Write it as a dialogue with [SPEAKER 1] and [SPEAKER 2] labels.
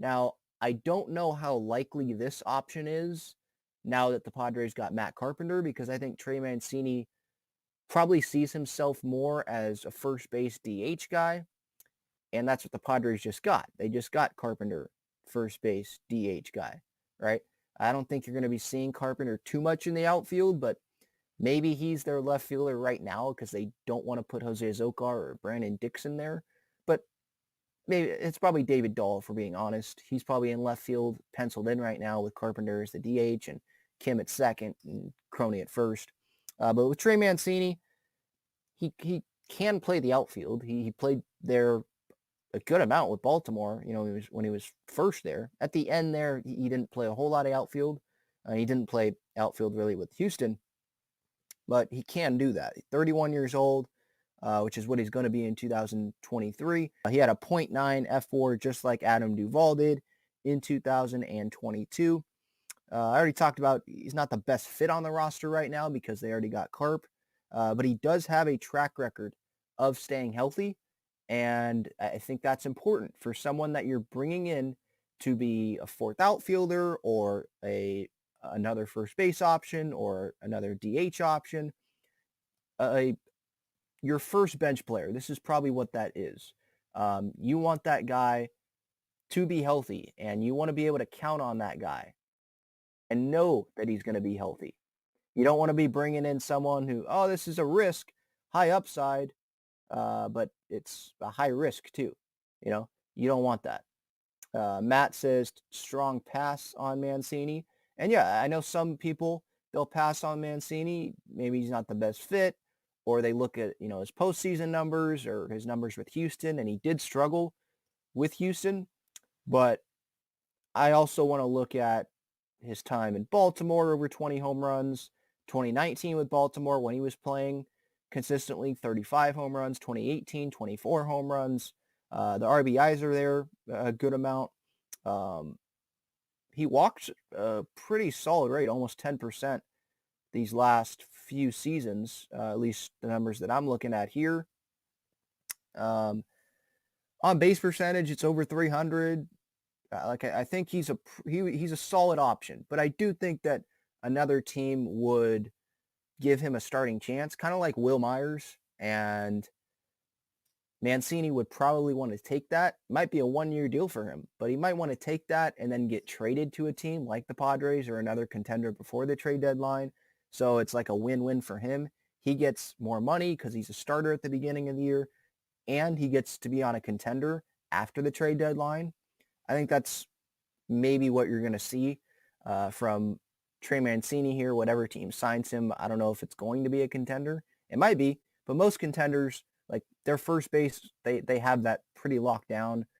[SPEAKER 1] Now, I don't know how likely this option is now that the Padres got Matt Carpenter, because I think Trey Mancini probably sees himself more as a first base DH guy, and that's what the Padres just got. They just got Carpenter, first base DH guy, right? I don't think you're going to be seeing Carpenter too much in the outfield, but maybe he's their left fielder right now because they don't want to put Jose Azocar or Brandon Dixon there. But maybe it's probably David Dahl, if we're being honest. He's probably in left field, penciled in right now with Carpenter as the DH and Kim at second and Crony at first. But with Trey Mancini, he can play the outfield. He played there a good amount with Baltimore. You know, when he was first there. At the end there, he didn't play a whole lot of outfield. He didn't play outfield really with Houston, but he can do that. 31 years old, which is what he's going to be in 2023. He had a .9 F4 just like Adam Duvall did in 2022. I already talked about he's not the best fit on the roster right now because they already got Carp, but he does have a track record of staying healthy, and I think that's important for someone that you're bringing in to be a fourth outfielder or another first base option or another DH option. Your first bench player. This is probably what that is. You want that guy to be healthy, and you want to be able to count on that guy and know that he's going to be healthy. You don't want to be bringing in someone who, oh, this is a risk, high upside, but it's a high risk too. You know, you don't want that. Matt says strong pass on Mancini. And yeah, I know some people, they'll pass on Mancini. Maybe he's not the best fit, or they look at, his postseason numbers or his numbers with Houston, and he did struggle with Houston. But I also want to look at his time in Baltimore, over 20 home runs, 2019 with Baltimore when he was playing consistently, 35 home runs, 2018, 24 home runs. The RBIs are there a good amount. He walked a pretty solid rate, almost 10% these last few seasons, at least the numbers that I'm looking at here. On base percentage, it's over 300. I think he's a solid option, but I do think that another team would give him a starting chance, kind of like Will Myers, and Mancini would probably want to take that. Might be a one-year deal for him, but he might want to take that and then get traded to a team like the Padres or another contender before the trade deadline. So it's like a win-win for him. He gets more money because he's a starter at the beginning of the year, and he gets to be on a contender after the trade deadline. I think that's maybe what you're going to see from Trey Mancini here, whatever team signs him. I don't know if it's going to be a contender. It might be, but most contenders, like their first base, they have that pretty locked down.